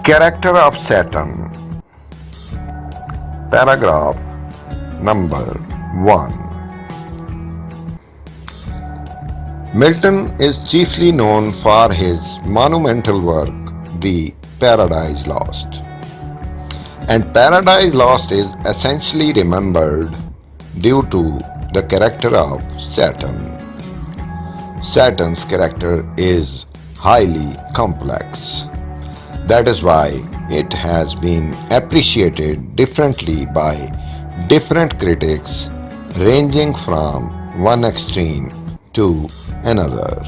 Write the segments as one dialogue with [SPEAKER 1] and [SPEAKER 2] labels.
[SPEAKER 1] Character of Satan. Paragraph number 1. Milton is chiefly known for his monumental work, The Paradise Lost. And Paradise Lost is essentially remembered due to the character of Satan. Satan's character is highly complex. That is why it has been appreciated differently by different critics, ranging from one extreme to another.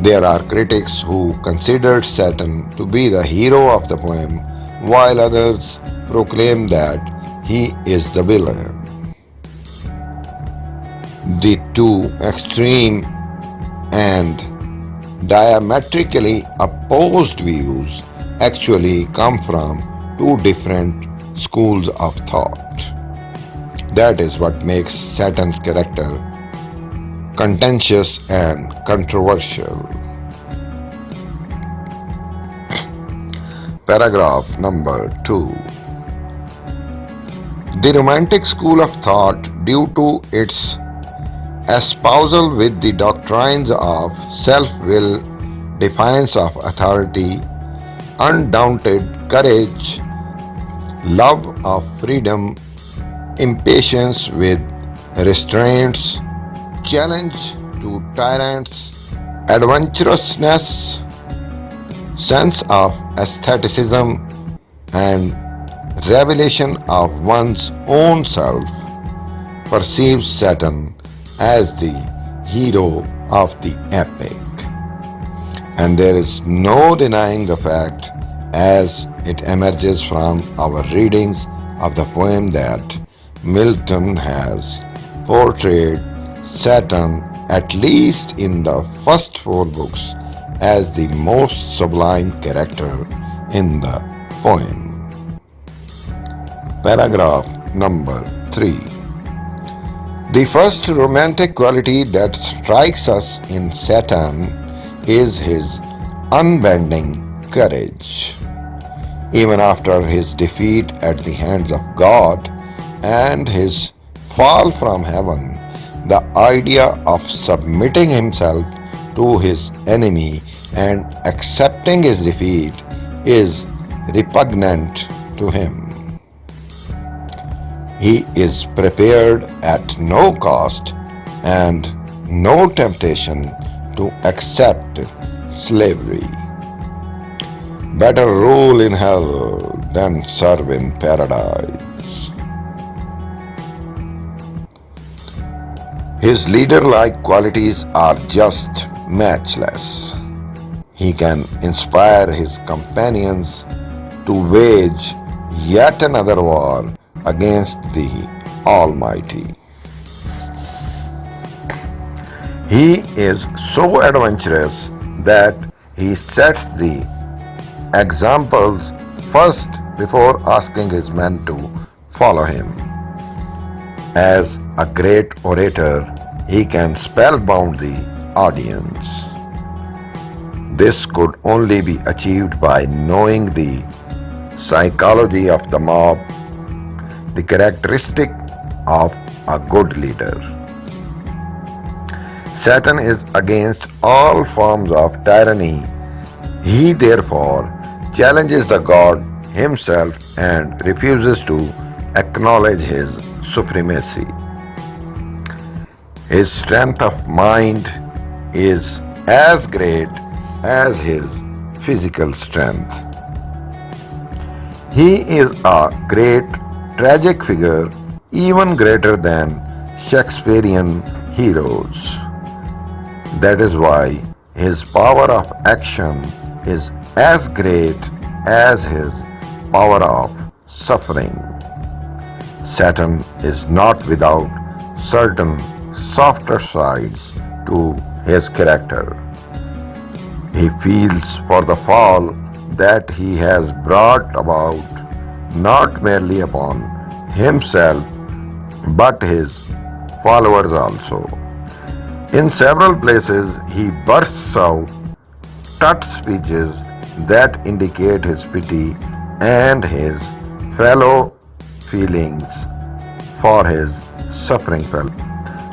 [SPEAKER 1] There are critics who considered Satan to be the hero of the poem, while others proclaim that he is the villain. The two extreme and diametrically opposed views actually come from two different schools of thought. That is what makes Satan's character contentious and controversial. Paragraph number 2. The Romantic school of thought, due to its espousal with the doctrines of self-will, defiance of authority, undaunted courage, love of freedom, impatience with restraints, challenge to tyrants, adventurousness, sense of aestheticism, and revelation of one's own self, perceives Satan as the hero of the epic. And there is no denying the fact, as it emerges from our readings of the poem, that Milton has portrayed Satan, at least in the first 4 books, as the most sublime character in the poem. Paragraph number 3. The first romantic quality that strikes us in Satan is his unbending courage. Even after his defeat at the hands of God and his fall from heaven, the idea of submitting himself to his enemy and accepting his defeat is repugnant to him. He is prepared at no cost and no temptation to accept slavery. Better rule in hell than serve in paradise. His leader-like qualities are just matchless. He can inspire his companions to wage yet another war against the Almighty. He is so adventurous that he sets the examples first before asking his men to follow him. As a great orator, he can spellbound the audience. This could only be achieved by knowing the psychology of the mob, the characteristic of a good leader. Satan is against all forms of tyranny. He therefore challenges the God himself and refuses to acknowledge his supremacy. His strength of mind is as great as his physical strength. He is a great tragic figure, even greater than Shakespearean heroes. That is why his power of action is as great as his power of suffering. Satan is not without certain softer sides to his character. He feels for the fall that he has brought about not merely upon himself but his followers also. In several places he bursts out tut speeches that indicate his pity and his fellow feelings for his suffering fellow.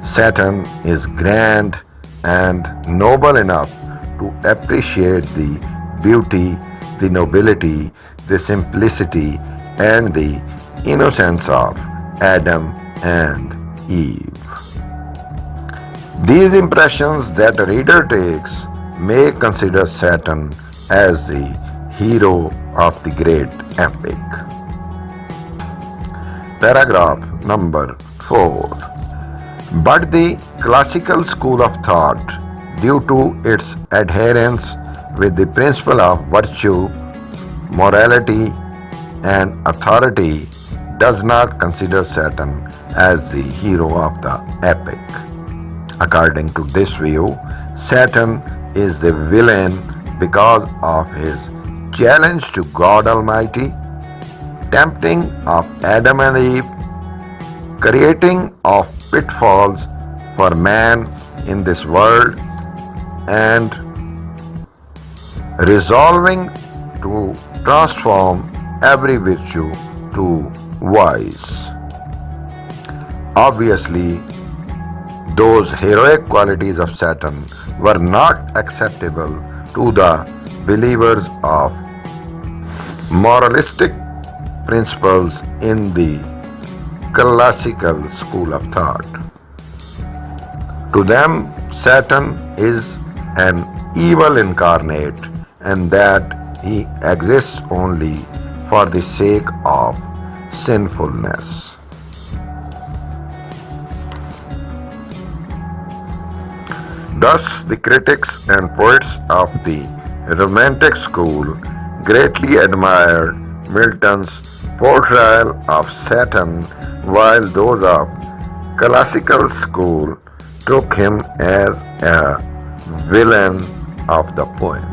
[SPEAKER 1] Saturn is grand and noble enough to appreciate the beauty, the nobility, the simplicity, and the innocence of Adam and Eve. These impressions that a reader takes may consider Saturn as the hero of the great epic. Paragraph number 4. But the classical school of thought, due to its adherence with the principle of virtue, morality, and authority, does not consider Saturn as the hero of the epic. According to this view, Saturn is the villain because of his challenge to God Almighty, tempting of Adam and Eve, creating of pitfalls for man in this world, and resolving to transform every virtue to vice. Obviously, those heroic qualities of Saturn were not acceptable to the believers of moralistic principles in the classical school of thought. To them, Saturn is an evil incarnate and that he exists only for the sake of sinfulness. Thus, the critics and poets of the Romantic school greatly admired Milton's portrayal of Saturn, while those of classical school took him as a villain of the poem.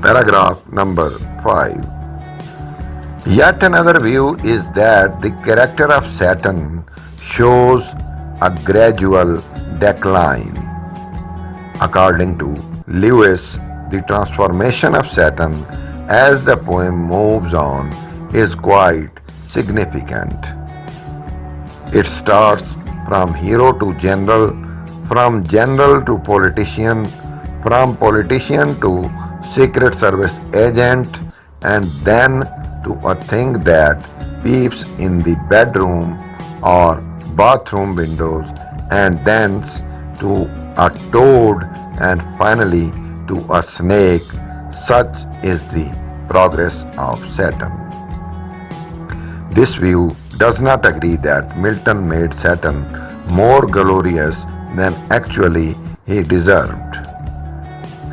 [SPEAKER 1] Paragraph number 5. Yet another view is that the character of Saturn shows a gradual decline. According to Lewis, the transformation of Saturn as the poem moves on is quite significant. It starts from hero to general, from general to politician, from politician to Secret Service agent, and then to a thing that peeps in the bedroom or bathroom windows, and thence to a toad, and finally to a snake. Such is the progress of Saturn. This view does not agree that Milton made Saturn more glorious than actually he deserved.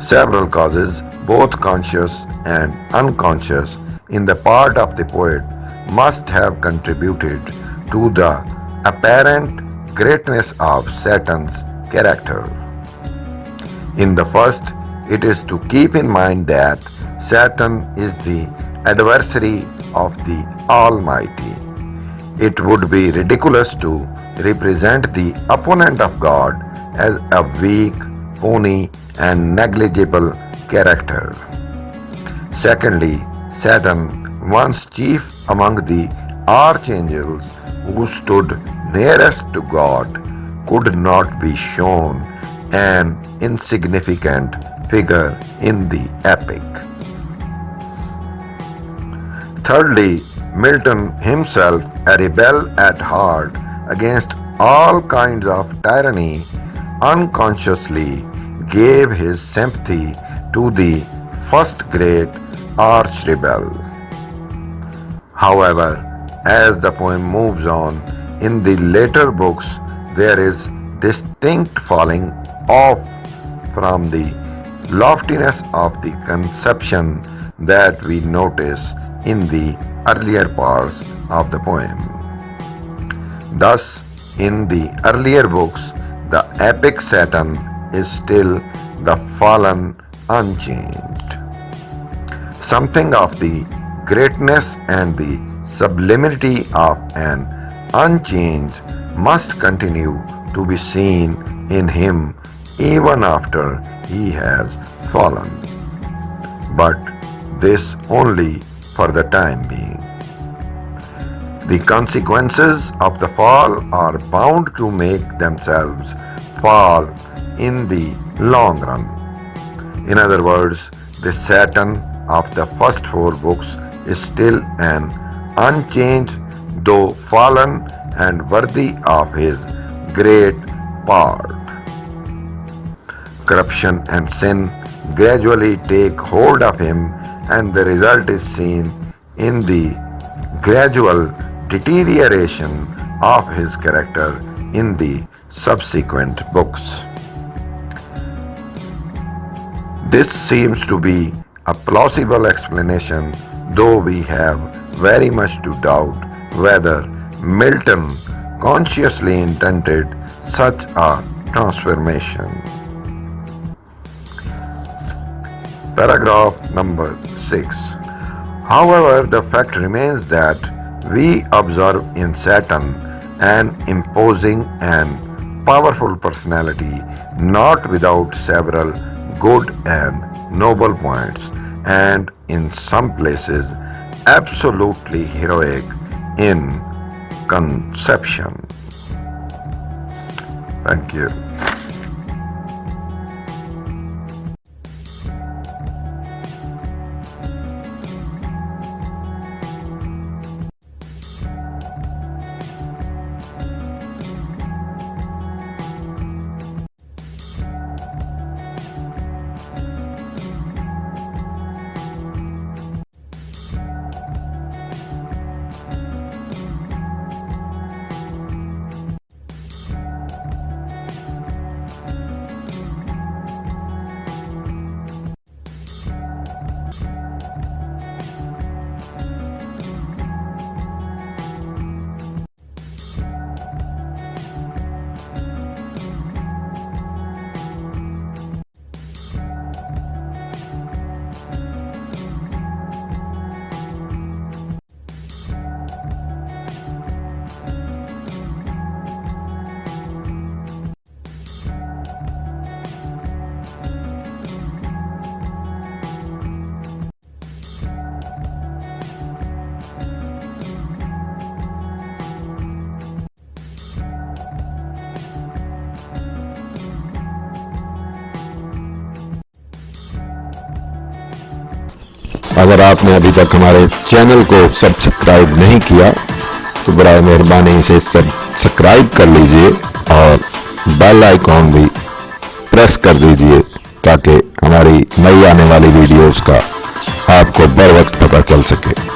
[SPEAKER 1] Several causes, both conscious and unconscious, in the part of the poet must have contributed to the apparent greatness of Saturn's character. In the first, it is to keep in mind that Saturn is the adversary of the Almighty. It would be ridiculous to represent the opponent of God as a weak, puny, and negligible character. Secondly, Saturn, once chief among the archangels who stood nearest to God, could not be shown an insignificant figure in the epic. Thirdly, Milton himself, a rebel at heart against all kinds of tyranny, unconsciously gave his sympathy to the first great arch-rebel. However, as the poem moves on, in the later books there is distinct falling off from the loftiness of the conception that we notice in the earlier parts of the poem. Thus, in the earlier books, the epic Saturn is still the fallen unchanged. Something of the greatness and the sublimity of an unchanged must continue to be seen in him even after he has fallen. But this only for the time being. The consequences of the fall are bound to make themselves fall in the long run. In other words, the Satan of the first four books is still an unchanged, though fallen, and worthy of his great part. Corruption and sin gradually take hold of him, and the result is seen in the gradual deterioration of his character in the subsequent books. This seems to be a plausible explanation, though we have very much to doubt whether Milton consciously intended such a transformation. Paragraph number 6. However, the fact remains that we observe in Satan an imposing and powerful personality, not without several good and noble points, and in some places absolutely heroic in conception. Thank you.
[SPEAKER 2] अगर आपने अभी तक हमारे channel को subscribe नहीं किया तो बराए मेहरबानी इसे सब्सक्राइब कर लीजिए और बेल आइकॉन भी प्रेस कर दीजिए ताकि हमारी नई आने वाली वीडियोस का आपको बर वक्त पता चल सके।